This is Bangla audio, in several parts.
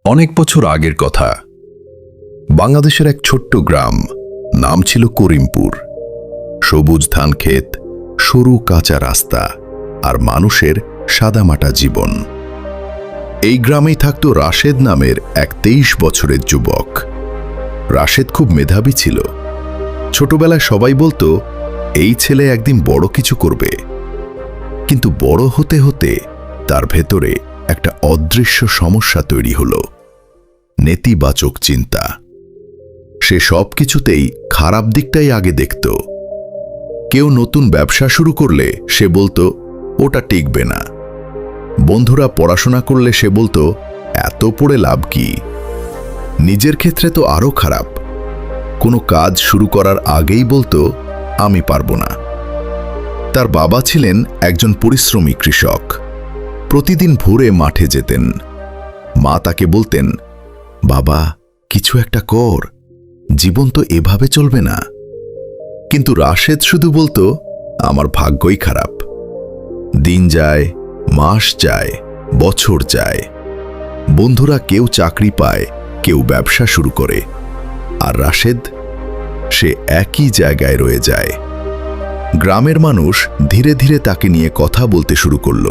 অনেক বছর আগের কথা। বাংলাদেশের এক ছোট্ট গ্রাম, নাম ছিল করিমপুর। সবুজ ধানক্ষেত, সরু কাঁচা রাস্তা আর মানুষের সাদামাটা জীবন। এই গ্রামেই থাকত রাশেদ নামের এক 23 বছরের যুবক। রাশেদ খুব মেধাবী ছিল। ছোটবেলায় সবাই বলতো এই ছেলে একদিন বড় কিছু করবে। কিন্তু বড় হতে হতে তার ভেতরে একটা অদৃশ্য সমস্যা তৈরি হলো, নেতিবাচক চিন্তা। সে সব কিছুতেই খারাপ দিকটাই আগে দেখত। কেউ নতুন ব্যবসা শুরু করলে সে বলতো ওটা টিকবে না। বন্ধুরা পড়াশোনা করলে সে বলতো এত পড়ে লাভ কি। নিজের ক্ষেত্রে তো আরো খারাপ, কোনো কাজ শুরু করার আগেই বলতো আমি পারবো না। তার বাবা ছিলেন একজন পরিশ্রমী কৃষক। প্রতিদিন ভোরে মাঠে যেতেন। মা তাকে বলতেন, বাবা কিছু একটা কর, জীবন তো এভাবে চলবে না। কিন্তু রাশেদ শুধু বলতো আমার ভাগ্যই খারাপ। দিন যায়, মাস যায়, বছর যায়। বন্ধুরা কেউ চাকরি পায়, কেউ ব্যবসা শুরু করে, আর রাশেদ সে একই জায়গায় রয়ে যায়। গ্রামের মানুষ ধীরে ধীরে তাকে নিয়ে কথা বলতে শুরু করল।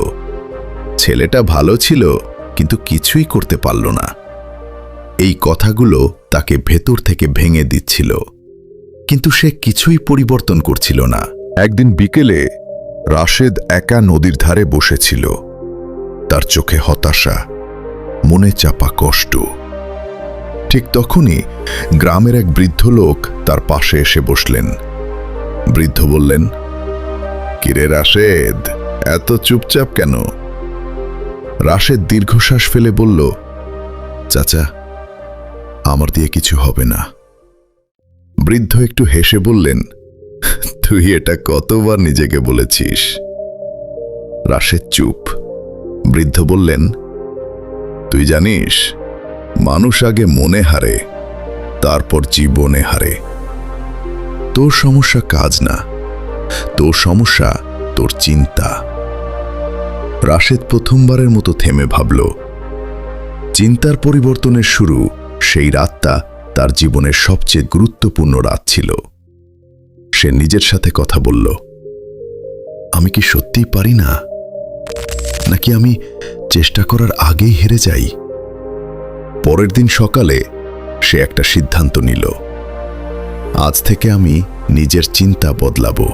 ছেলেটা ভালো ছিল, কিন্তু কিছুই করতে পারল না। এই কথাগুলো তাকে ভেতর থেকে ভেঙে দিচ্ছিল, কিন্তু সে কিছুই পরিবর্তন করছিল না। একদিন বিকেলে রাশেদ একা নদীর ধারে বসেছিল। তার চোখে হতাশা, মনে চাপা কষ্ট। ঠিক তখনই গ্রামের এক বৃদ্ধ লোক তার পাশে এসে বসলেন। বৃদ্ধ বললেন, কিরে রাশেদ, এত চুপচাপ কেন? রাশেদ দীর্ঘশ্বাস ফেলে বলল, চাচা আমার দিয়ে কিছু হবে না। বৃদ্ধ একটু হেসে বললেন, তুই এটা কতবার নিজেকে বলেছিস? রাশেদ চুপ। বৃদ্ধ বললেন, তুই জানিস মানুষ আগে মনে হারে, তারপর জীবনে হারে। তোর সমস্যা কাজ না, তোর সমস্যা তোর চিন্তা। রাশেদ প্রথমবারের মতো থেমে ভাবল। চিন্তার পরিবর্তনের শুরু সেই রাতটা তার জীবনের সবচেয়ে গুরুত্বপূর্ণ রাত ছিল। সে নিজের সাথে কথা বলল, আমি কি সত্যিই পারি না, নাকি আমি চেষ্টা করার আগেই হেরে যাই? পরের দিন সকালে সে একটা সিদ্ধান্ত নিল, আজ থেকে আমি নিজের চিন্তা বদলাবো।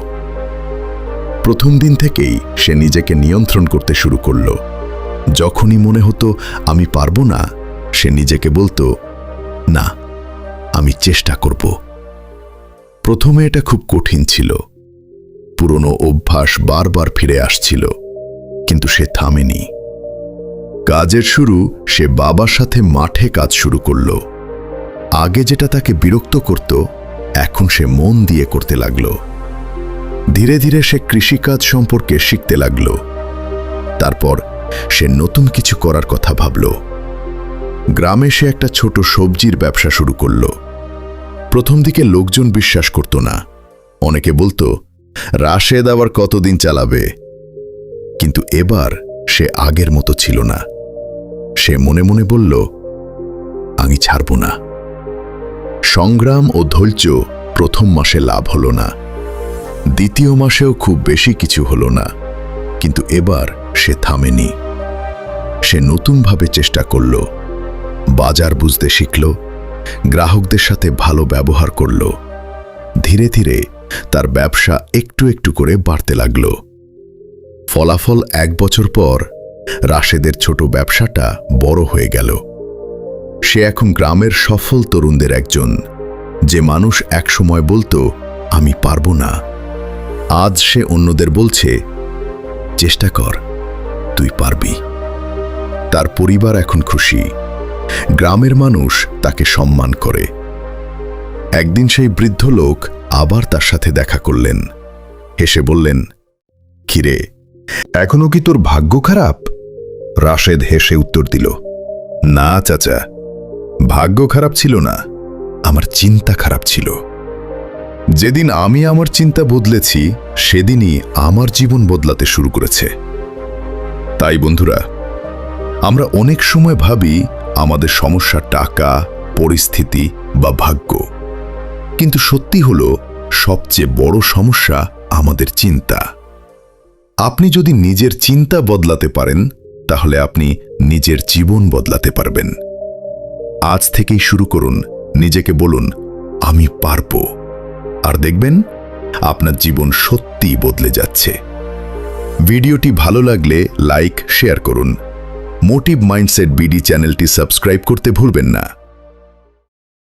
প্রথম দিন থেকেই সে নিজেকে নিয়ন্ত্রণ করতে শুরু করল। যখনই মনে হতো আমি পারবো না, সে নিজেকে বলতো, না আমি চেষ্টা করব। প্রথমে এটা খুব কঠিন ছিল। পুরনো অভ্যাস বারবার ফিরে আসছিল, কিন্তু সে থামেনি। কাজের শুরু সে বাবার সাথে মাঠে কাজ শুরু করল। আগে যেটা তাকে বিরক্ত করত, এখন সে মন দিয়ে করতে লাগল। ধীরে ধীরে সে কৃষিকাজ সম্পর্কে শিখতে লাগল। তারপর সে নতুন কিছু করার কথা ভাবল। গ্রামে সে একটা ছোট সবজির ব্যবসা শুরু করল। প্রথম দিকে লোকজন বিশ্বাস করত না। অনেকে বলতো, রাশেদ আবার কতদিন চালাবে। কিন্তু এবার সে আগের মতো ছিল না। সে মনে মনে বলল, আমি ছাড়ব না। সংগ্রাম ও ধৈর্য প্রথম মাসে লাভ হলো না। দ্বিতীয় মাসেও খুব বেশি কিছু হলো না। কিন্তু এবার সে থামেনি। সে নতুনভাবে চেষ্টা করল। বাজার বুঝতে শিখল, গ্রাহকদের সাথে ভালো ব্যবহার করল। ধীরে ধীরে তার ব্যবসা একটু একটু করে বাড়তে লাগল। ফলাফল 1 বছর পর রাশেদের ছোট ব্যবসাটা বড় হয়ে গেল। সে এখন গ্রামের সফল তরুণদের একজন, যে মানুষ একসময় বলতো আমি পারবো না। আজ সে অন্যদের বলছে, চেষ্টা কর, তুই পারবি। তার পরিবার এখন খুশি। গ্রামের মানুষ তাকে সম্মান করে। একদিন সেই বৃদ্ধ লোক আবার তার সাথে দেখা করলেন। হেসে বললেন, কিরে, এখনো কি তোর ভাগ্য খারাপ? রাশেদ হেসে উত্তর দিল, না চাচা, ভাগ্য খারাপ ছিল না, আমার চিন্তা খারাপ ছিল। যেদিন আমি আমার চিন্তা বদলেছি, সেদিনই আমার জীবন বদলাতে শুরু করেছে। তাই বন্ধুরা, আমরা অনেক সময় ভাবি আমাদের সমস্যা টাকা, পরিস্থিতি বা ভাগ্য। কিন্তু সত্যি হলো সবচেয়ে বড় সমস্যা আমাদের চিন্তা। আপনি যদি নিজের চিন্তা বদলাতে পারেন, তাহলে আপনি নিজের জীবন বদলাতে পারবেন। আজ থেকেই শুরু করুন, নিজেকে বলুন আমি পারবো, আর দেখবেন আপনার জীবন সত্যিই বদলে যাচ্ছে। ভিডিওটি ভালো লাগলে লাইক, শেয়ার করুন। মোটিভ মাইন্ডসেট বিডি চ্যানেলটি সাবস্ক্রাইব করতে ভুলবেন না।